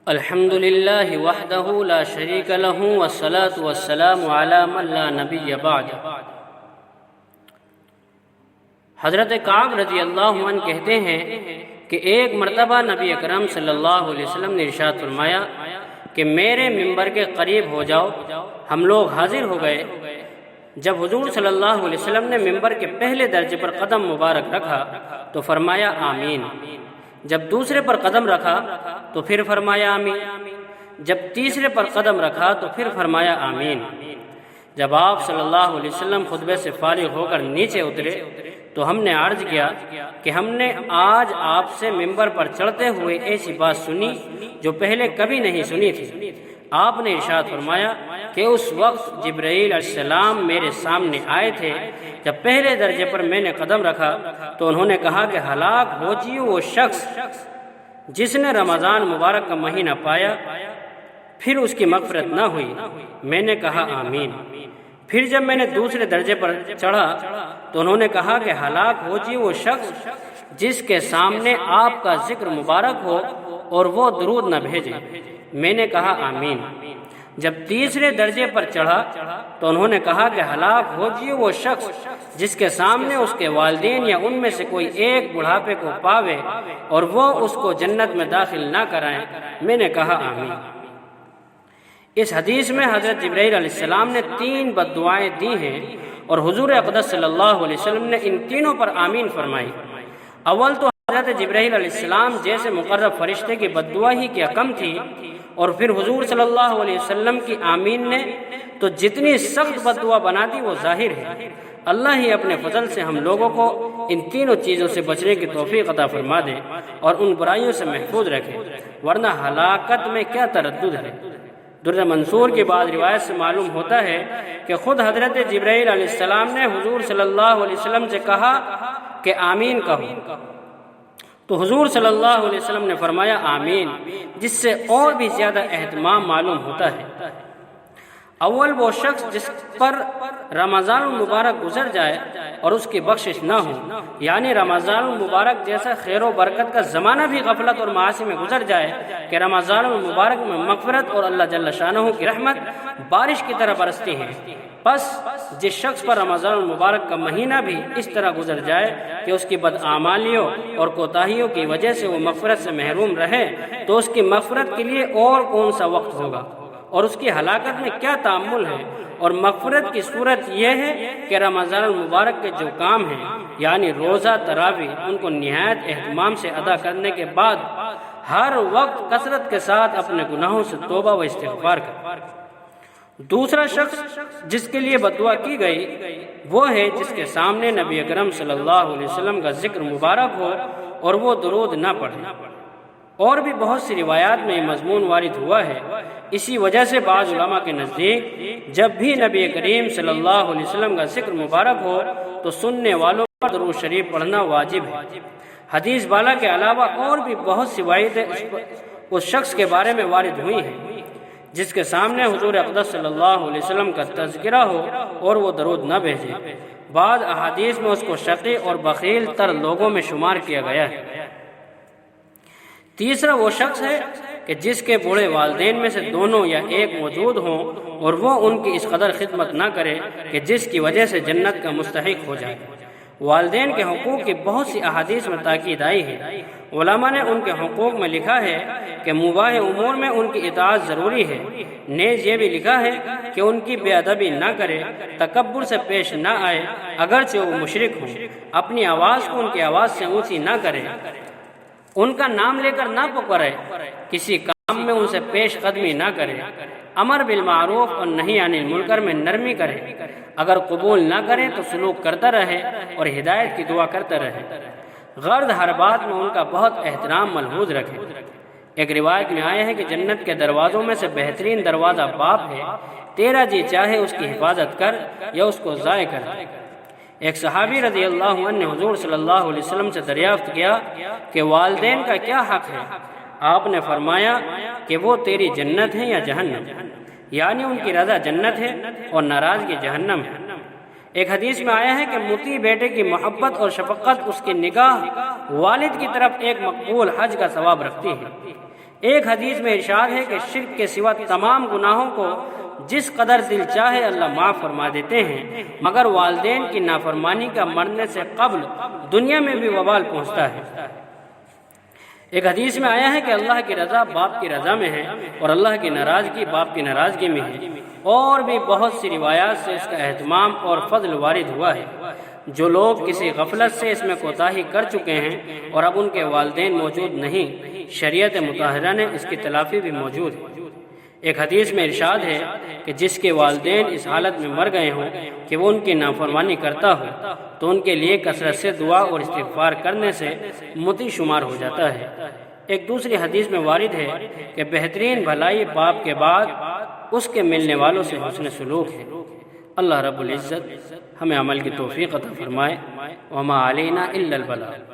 الحمد للہ وحدہ لا شریک لہ والصلاة والسلام علی من لا نبی بعد۔ حضرت کعب رضی اللہ عنہ کہتے ہیں کہ ایک مرتبہ نبی اکرم صلی اللہ علیہ وسلم نے ارشاد فرمایا کہ میرے ممبر کے قریب ہو جاؤ۔ ہم لوگ حاضر ہو گئے۔ جب حضور صلی اللہ علیہ وسلم نے ممبر کے پہلے درجے پر قدم مبارک رکھا تو فرمایا آمین۔ جب دوسرے پر قدم رکھا تو پھر فرمایا آمین۔ جب تیسرے پر قدم رکھا تو پھر فرمایا آمین۔ جب آپ صلی اللہ علیہ وسلم خطبے سے فارغ ہو کر نیچے اترے تو ہم نے عرض کیا کہ ہم نے آج آپ سے ممبر پر چڑھتے ہوئے ایسی بات سنی جو پہلے کبھی نہیں سنی تھی۔ آپ نے ارشاد فرمایا کہ اس وقت جبرائیل علیہ السلام میرے سامنے آئے تھے۔ جب پہلے درجے پر میں نے قدم رکھا تو انہوں نے کہا کہ ہلاک ہو جی وہ شخص جس نے رمضان مبارک کا مہینہ پایا پھر اس کی مغفرت نہ ہوئی۔ میں نے کہا آمین۔ پھر جب میں نے دوسرے درجے پر چڑھا تو انہوں نے کہا کہ ہلاک ہو جی وہ شخص جس کے سامنے آپ کا ذکر مبارک ہو اور وہ درود نہ بھیجے۔ میں نے کہا آمین۔ جب تیسرے درجے پر چڑھا تو انہوں نے کہا کہ ہلاک ہو جی وہ شخص جس کے سامنے اس کے والدین یا ان میں سے کوئی ایک بڑھاپے کو پاوے اور وہ اس کو جنت میں داخل نہ کرائیں۔ میں نے کہا آمین۔ اس حدیث میں حضرت جبرائیل علیہ السلام نے 3 بد دعائیں دی ہیں اور حضور اقدس صلی اللہ علیہ وسلم نے ان تینوں پر آمین فرمائی۔ اول تو حضرت جبرائیل علیہ السلام جیسے مقرب فرشتے کی بد دعا ہی کیا کم تھی، اور پھر حضور صلی اللہ علیہ وسلم کی آمین نے تو جتنی سخت بد دعا بنا دی وہ ظاہر ہے۔ اللہ ہی اپنے فضل سے ہم لوگوں کو ان تینوں چیزوں سے بچنے کی توفیق عطا فرما دے اور ان برائیوں سے محفوظ رکھے، ورنہ ہلاکت میں کیا تردد ہے۔ در منصور کی بعض روایت سے معلوم ہوتا ہے کہ خود حضرت جبرائیل علیہ السلام نے حضور صلی اللہ علیہ وسلم سے کہا کہ آمین کہو، تو حضور صلی اللہ علیہ وسلم نے فرمایا آمین، جس سے اور بھی زیادہ اہتمام معلوم ہوتا ہے۔ اول وہ شخص جس پر رمضان المبارک گزر جائے اور اس کی بخشش نہ ہو، یعنی رمضان المبارک جیسا خیر و برکت کا زمانہ بھی غفلت اور معاصی میں گزر جائے کہ رمضان المبارک میں مغفرت اور اللہ جل شانہ کی رحمت بارش کی طرح برستی ہے، پس جس شخص پر رمضان المبارک کا مہینہ بھی اس طرح گزر جائے کہ اس کی بدعمالیوں اور کوتاہیوں کی وجہ سے وہ مغفرت سے محروم رہے تو اس کی مغفرت کے لیے اور کون سا وقت ہوگا اور اس کی ہلاکت میں کیا تعامل ہے۔ اور مغفرت کی صورت یہ ہے کہ رمضان المبارک کے جو کام ہیں یعنی روزہ تراویح ان کو نہایت اہتمام سے ادا کرنے کے بعد ہر وقت کثرت کے ساتھ اپنے گناہوں سے توبہ و استغفار کرے۔ دوسرا شخص جس کے لیے بد دعا کی گئی وہ ہے جس کے سامنے نبی اکرم صلی اللہ علیہ وسلم کا ذکر مبارک ہو اور وہ درود نہ پڑھے۔ اور بھی بہت سی روایات میں یہ مضمون وارد ہوا ہے۔ اسی وجہ سے بعض علماء کے نزدیک جب بھی نبی کریم صلی اللہ علیہ وسلم کا ذکر مبارک ہو تو سننے والوں پر درود شریف پڑھنا واجب ہے۔ حدیث بالا کے علاوہ اور بھی بہت سی روایتیں اس شخص کے بارے میں وارد ہوئی ہیں جس کے سامنے حضور اقدس صلی اللہ علیہ وسلم کا تذکرہ ہو اور وہ درود نہ بھیجے۔ بعض احادیث میں اس کو شقی اور بخیل تر لوگوں میں شمار کیا گیا ہے۔ تیسرا وہ شخص ہے کہ جس کے بوڑھے والدین میں سے دونوں یا ایک موجود ہوں اور وہ ان کی اس قدر خدمت نہ کرے کہ جس کی وجہ سے جنت کا مستحق ہو جائے۔ والدین کے حقوق کی بہت سی احادیث میں تاکید آئی ہے۔ علماء نے ان کے حقوق میں لکھا ہے کہ مباح امور میں ان کی اطاعت ضروری ہے، نیز یہ بھی لکھا ہے کہ ان کی بے ادبی نہ کرے، تکبر سے پیش نہ آئے اگرچہ وہ مشرک ہوں، اپنی آواز کو ان کی آواز سے اونچی نہ کرے، ان کا نام لے کر نہ پکارے، کسی کام میں ان سے پیش قدمی نہ کرے، امر بالمعروف اور نہی عن المنکر میں نرمی کرے، اگر قبول نہ کریں تو سلوک کرتا رہے اور ہدایت کی دعا کرتا رہے، غرض ہر بات میں ان کا بہت احترام ملحوظ رکھے۔ ایک روایت میں آیا ہے کہ جنت کے دروازوں میں سے بہترین دروازہ باپ ہے، تیرا جی چاہے اس کی حفاظت کر یا اس کو ضائع کر۔ ایک صحابی رضی اللہ عنہ نے حضور صلی اللہ علیہ وسلم سے دریافت کیا کہ والدین کا کیا حق ہے؟ آپ نے فرمایا کہ وہ تیری جنت ہے یا جہنم، یعنی ان کی رضا جنت ہے اور ناراضگی جہنم ہے۔ ایک حدیث میں آیا ہے کہ مطیع بیٹے کی محبت اور شفقت اس کی نگاہ والد کی طرف ایک مقبول حج کا ثواب رکھتی ہے۔ ایک حدیث میں ارشاد ہے کہ شرک کے سوا تمام گناہوں کو جس قدر دل چاہے اللہ معاف فرما دیتے ہیں، مگر والدین کی نافرمانی کا مرنے سے قبل دنیا میں بھی وبال پہنچتا ہے۔ ایک حدیث میں آیا ہے کہ اللہ کی رضا باپ کی رضا میں ہے اور اللہ کی ناراضگی باپ کی ناراضگی میں ہے، اور بھی بہت سی روایات سے اس کا اہتمام اور فضل وارد ہوا ہے۔ جو لوگ کسی غفلت سے اس میں کوتاہی کر چکے ہیں اور اب ان کے والدین موجود نہیں، شریعت مطہرہ نے اس کی تلافی بھی موجود ہے۔ ایک حدیث میں ارشاد ہے کہ جس کے والدین اس حالت میں مر گئے ہوں کہ وہ ان کی نافرمانی کرتا ہو تو ان کے لیے کثرت سے دعا اور استغفار کرنے سے مطیع شمار ہو جاتا ہے۔ ایک دوسری حدیث میں وارد ہے کہ بہترین بھلائی باپ کے بعد اس کے ملنے والوں سے حسن سلوک ہے۔ اللہ رب العزت ہمیں عمل کی توفیق عطا فرمائے۔ وما علینا الا البلاغ۔